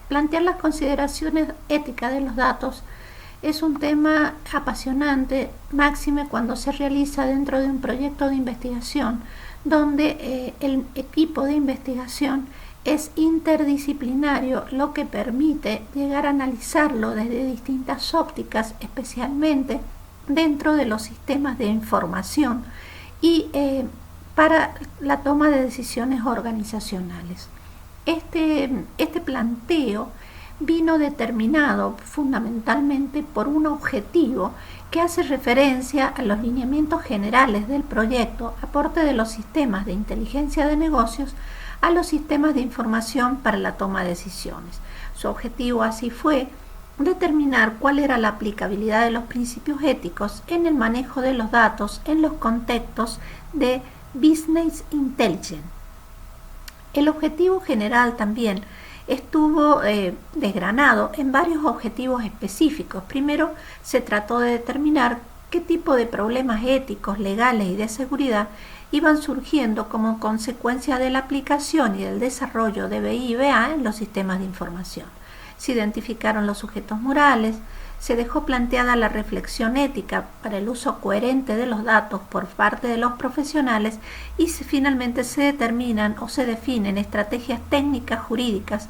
plantear las consideraciones éticas de los datos es un tema apasionante, máxime cuando se realiza dentro de un proyecto de investigación, donde el equipo de investigación es interdisciplinario, lo que permite llegar a analizarlo desde distintas ópticas, especialmente dentro de los sistemas de información y para la toma de decisiones organizacionales. Este planteo vino determinado fundamentalmente por un objetivo que hace referencia a los lineamientos generales del proyecto, aporte de los sistemas de inteligencia de negocios a los sistemas de información para la toma de decisiones. Su objetivo así fue determinar cuál era la aplicabilidad de los principios éticos en el manejo de los datos en los contextos de Business Intelligence. El objetivo general también estuvo desgranado en varios objetivos específicos. Primero, se trató de determinar qué tipo de problemas éticos, legales y de seguridad iban surgiendo como consecuencia de la aplicación y del desarrollo de BI y BA en los sistemas de información. Se identificaron los sujetos morales, se dejó planteada la reflexión ética para el uso coherente de los datos por parte de los profesionales y finalmente se determinan o se definen estrategias técnicas jurídicas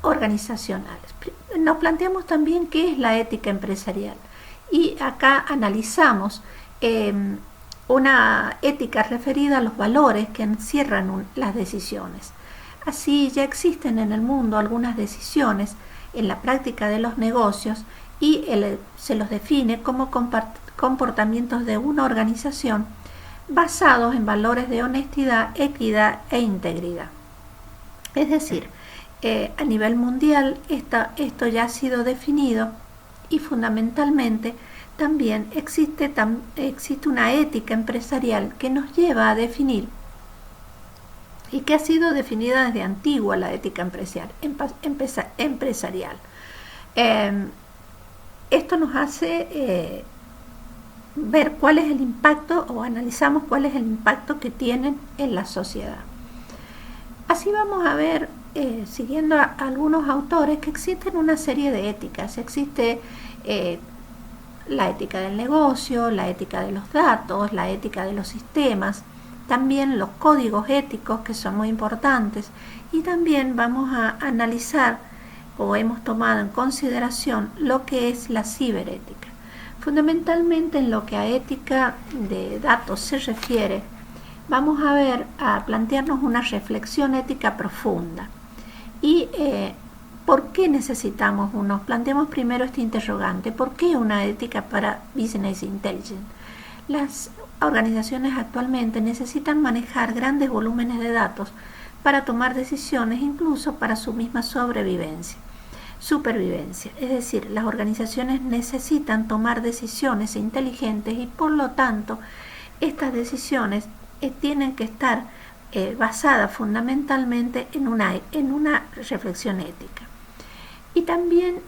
organizacionales. Nos planteamos también qué es la ética empresarial y acá analizamos una ética referida a los valores que encierran las decisiones. Así ya existen en el mundo algunas decisiones en la práctica de los negocios y se los define como comportamientos de una organización basados en valores de honestidad, equidad e integridad. Es decir, a nivel mundial esto ya ha sido definido y fundamentalmente también existe una ética empresarial que nos lleva a definir y que ha sido definida desde antigua la ética empresarial. Esto nos hace ver cuál es el impacto o analizamos cuál es el impacto que tienen en la sociedad. Así vamos a ver, siguiendo a algunos autores, que existen una serie de éticas. Existe la ética del negocio, la ética de los datos, la ética de los sistemas, también los códigos éticos que son muy importantes y también vamos a analizar o hemos tomado en consideración lo que es la ciberética. Fundamentalmente en lo que a ética de datos se refiere, vamos a plantearnos una reflexión ética profunda y ¿por qué necesitamos uno? Planteemos primero este interrogante: ¿por qué una ética para Business Intelligence? Las organizaciones actualmente necesitan manejar grandes volúmenes de datos para tomar decisiones, incluso para su misma supervivencia. Es decir, las organizaciones necesitan tomar decisiones inteligentes y por lo tanto estas decisiones tienen que estar basadas fundamentalmente en una reflexión ética. Y también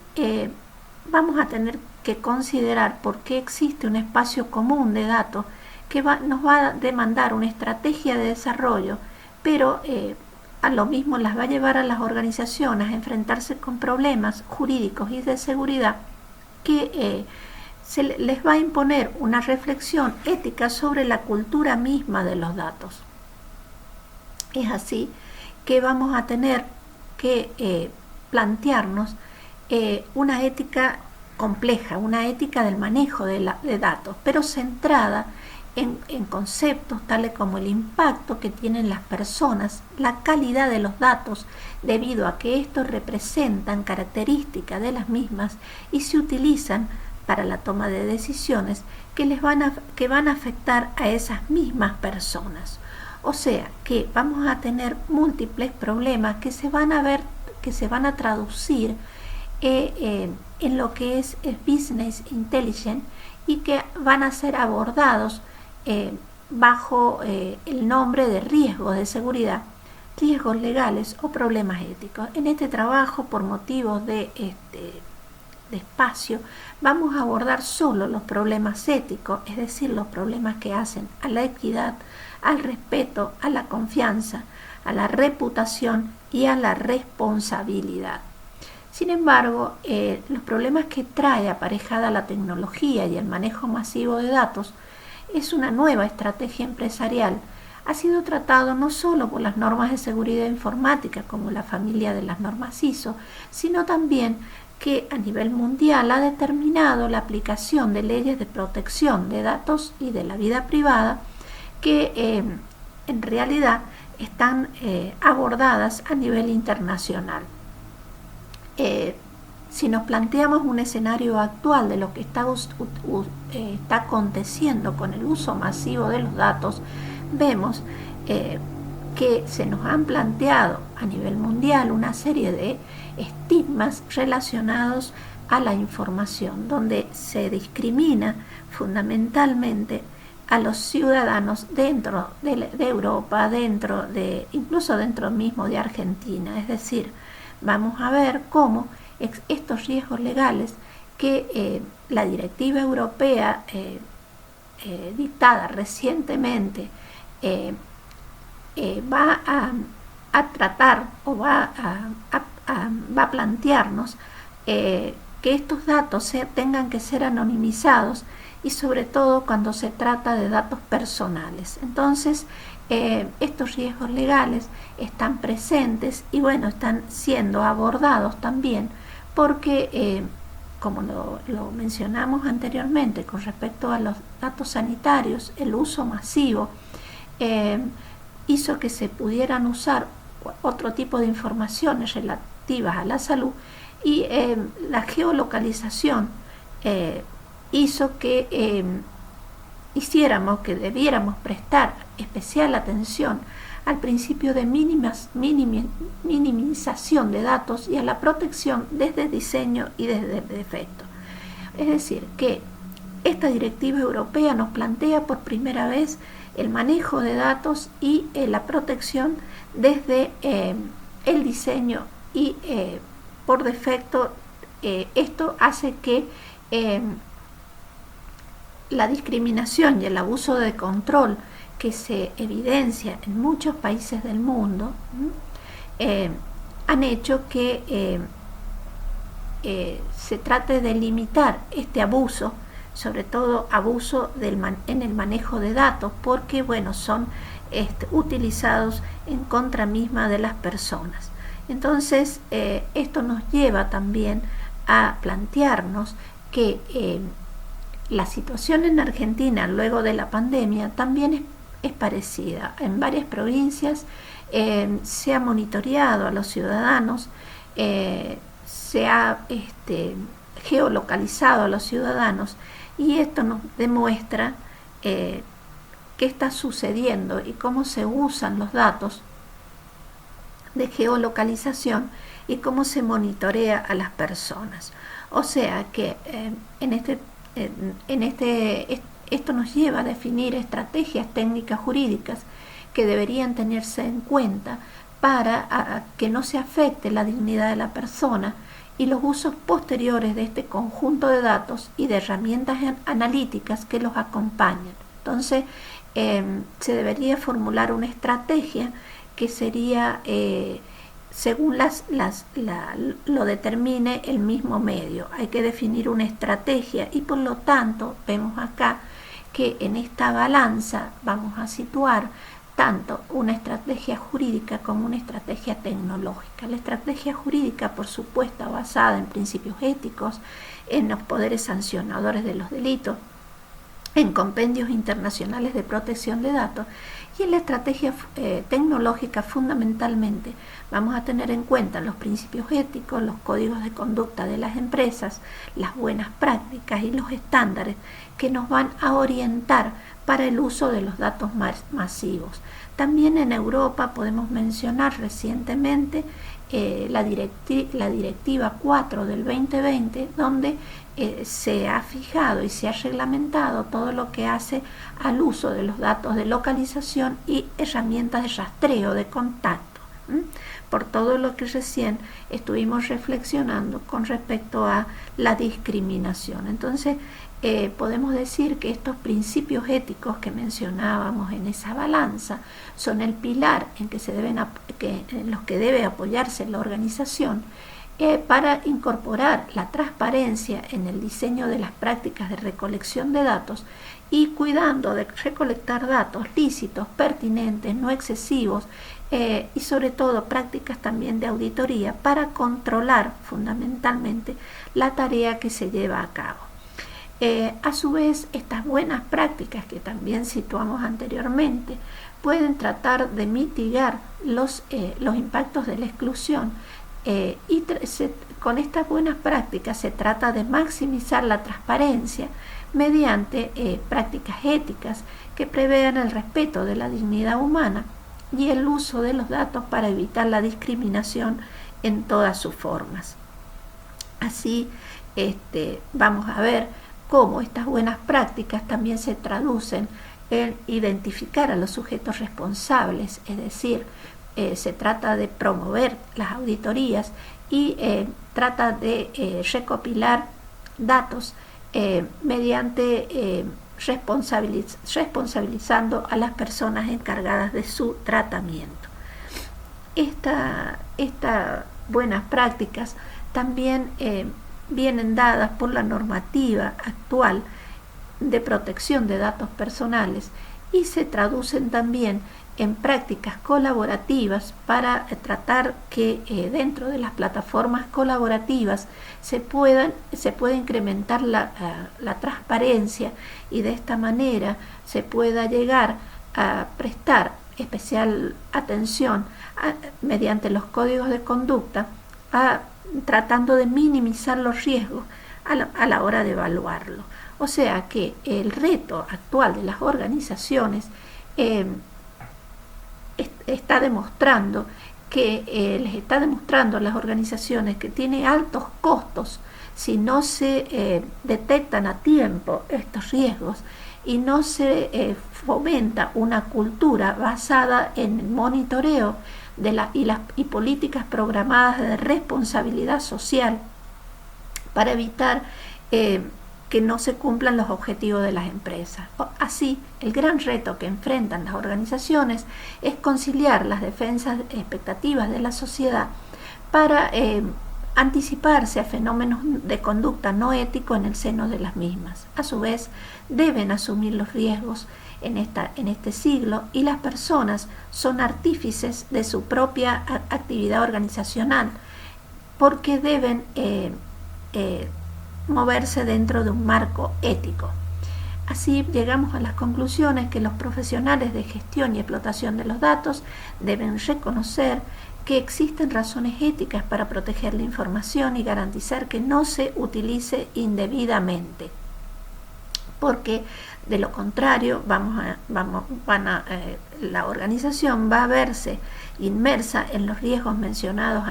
vamos a tener que considerar por qué existe un espacio común de datos que nos va a demandar una estrategia de desarrollo, pero a lo mismo las va a llevar a las organizaciones a enfrentarse con problemas jurídicos y de seguridad que se les va a imponer una reflexión ética sobre la cultura misma de los datos. Es así que vamos a tener que plantearnos una ética compleja, una ética del manejo de datos, pero centrada en conceptos tales como el impacto que tienen las personas, la calidad de los datos, debido a que estos representan características de las mismas y se utilizan para la toma de decisiones que van a afectar a esas mismas personas. O sea que vamos a tener múltiples problemas que se van a traducir en lo que es el Business Intelligence y que van a ser abordados bajo el nombre de riesgos de seguridad, riesgos legales o problemas éticos. En este trabajo, por motivos de espacio, vamos a abordar solo los problemas éticos, es decir, los problemas que hacen a la equidad, al respeto, a la confianza, a la reputación y a la responsabilidad. Sin embargo, los problemas que trae aparejada la tecnología y el manejo masivo de datos es una nueva estrategia empresarial. Ha sido tratado no solo por las normas de seguridad informática como la familia de las normas ISO, sino también que a nivel mundial ha determinado la aplicación de leyes de protección de datos y de la vida privada que en realidad están abordadas a nivel internacional. Si nos planteamos un escenario actual de lo que está aconteciendo con el uso masivo de los datos, vemos que se nos han planteado a nivel mundial una serie de estigmas relacionados a la información, donde se discrimina fundamentalmente a los ciudadanos dentro de Europa, incluso dentro mismo de Argentina. Es decir, vamos a ver cómo estos riesgos legales que la directiva europea dictada recientemente va a tratar o va a plantearnos que estos datos tengan que ser anonimizados, y sobre todo cuando se trata de datos personales. Entonces, estos riesgos legales están presentes y bueno, están siendo abordados también porque, como lo mencionamos anteriormente con respecto a los datos sanitarios, el uso masivo hizo que se pudieran usar otro tipo de informaciones relativas a la salud, y la geolocalización hizo que debiéramos prestar especial atención al principio de minimización de datos y a la protección desde diseño y desde defecto. Es decir, que esta directiva europea nos plantea por primera vez el manejo de datos y la protección desde el diseño, y por defecto esto hace que la discriminación y el abuso de control que se evidencia en muchos países del mundo han hecho que se trate de limitar este abuso, sobre todo abuso en el manejo de datos, porque bueno, son utilizados en contra misma de las personas. Entonces, esto nos lleva también a plantearnos que la situación en Argentina luego de la pandemia también es parecida. En varias provincias se ha monitoreado a los ciudadanos, se ha geolocalizado a los ciudadanos, y esto nos demuestra qué está sucediendo y cómo se usan los datos de geolocalización y cómo se monitorea a las personas. O sea que esto nos lleva a definir estrategias técnicas jurídicas que deberían tenerse en cuenta para que no se afecte la dignidad de la persona y los usos posteriores de este conjunto de datos y de herramientas analíticas que los acompañan. Entonces, se debería formular una estrategia que sería según lo determine el mismo medio. Hay que definir una estrategia, y por lo tanto vemos acá que en esta balanza vamos a situar tanto una estrategia jurídica como una estrategia tecnológica. La estrategia jurídica, por supuesto, basada en principios éticos, en los poderes sancionadores de los delitos, en compendios internacionales de protección de datos, y en la estrategia tecnológica fundamentalmente vamos a tener en cuenta los principios éticos, los códigos de conducta de las empresas, las buenas prácticas y los estándares que nos van a orientar para el uso de los datos masivos. También en Europa podemos mencionar recientemente la directiva 4 del 2020, donde se ha fijado y se ha reglamentado todo lo que hace al uso de los datos de localización y herramientas de rastreo de contacto, por todo lo que recién estuvimos reflexionando con respecto a la discriminación. Entonces, podemos decir que estos principios éticos que mencionábamos en esa balanza son el pilar en los que debe apoyarse la organización para incorporar la transparencia en el diseño de las prácticas de recolección de datos y cuidando de recolectar datos lícitos, pertinentes, no excesivos y sobre todo prácticas también de auditoría para controlar fundamentalmente la tarea que se lleva a cabo. A su vez, estas buenas prácticas que también situamos anteriormente pueden tratar de mitigar los impactos de la exclusión con estas buenas prácticas se trata de maximizar la transparencia mediante prácticas éticas que prevean el respeto de la dignidad humana y el uso de los datos para evitar la discriminación en todas sus formas. Así vamos a ver cómo estas buenas prácticas también se traducen en identificar a los sujetos responsables, es decir, se trata de promover las auditorías y trata de recopilar datos mediante responsabilizando a las personas encargadas de su tratamiento. Estas buenas prácticas también vienen dadas por la normativa actual de protección de datos personales y se traducen también en prácticas colaborativas para tratar que dentro de las plataformas colaborativas se puede incrementar la transparencia y de esta manera se pueda llegar a prestar especial atención mediante los códigos de conducta tratando de minimizar los riesgos a la hora de evaluarlo. O sea que el reto actual de las organizaciones está demostrando les está demostrando a las organizaciones que tiene altos costos si no se detectan a tiempo estos riesgos y no se fomenta una cultura basada en el monitoreo y políticas programadas de responsabilidad social para evitar que no se cumplan los objetivos de las empresas. Así, el gran reto que enfrentan las organizaciones es conciliar las defensas expectativas de la sociedad para anticiparse a fenómenos de conducta no ético en el seno de las mismas. A su vez, deben asumir los riesgos en este siglo y las personas son artífices de su propia actividad organizacional porque deben moverse dentro de un marco ético. Así llegamos a las conclusiones que los profesionales de gestión y explotación de los datos deben reconocer que existen razones éticas para proteger la información y garantizar que no se utilice indebidamente, porque de lo contrario la organización va a verse inmersa en los riesgos mencionados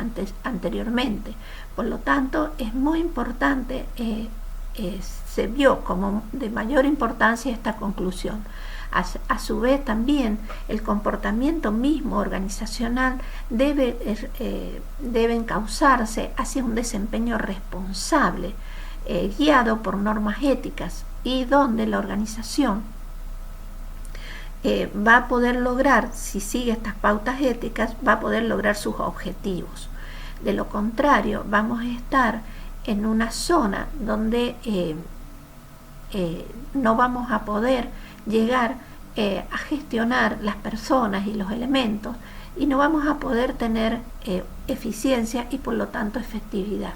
anteriormente. Por lo tanto, es muy importante, se vio como de mayor importancia esta conclusión. A su vez también el comportamiento mismo organizacional debe encauzarse hacia un desempeño responsable, guiado por normas éticas y donde la organización va a poder lograr, si sigue estas pautas éticas, va a poder lograr sus objetivos. De lo contrario, vamos a estar en una zona donde no vamos a poder llegar a gestionar las personas y los elementos y no vamos a poder tener eficiencia y por lo tanto efectividad.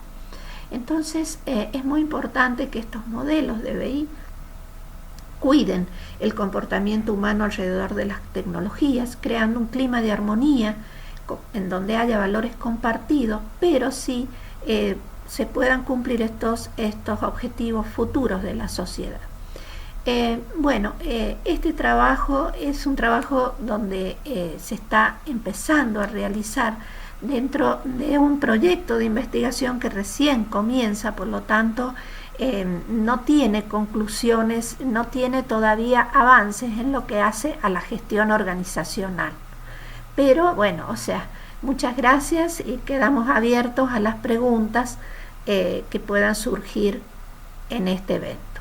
Entonces es muy importante que estos modelos de BI cuiden el comportamiento humano alrededor de las tecnologías, creando un clima de armonía en donde haya valores compartidos, pero sí se puedan cumplir estos objetivos futuros de la sociedad. Este trabajo es un trabajo donde se está empezando a realizar dentro de un proyecto de investigación que recién comienza, por lo tanto no tiene conclusiones, no tiene todavía avances en lo que hace a la gestión organizacional. Pero muchas gracias y quedamos abiertos a las preguntas que puedan surgir en este evento.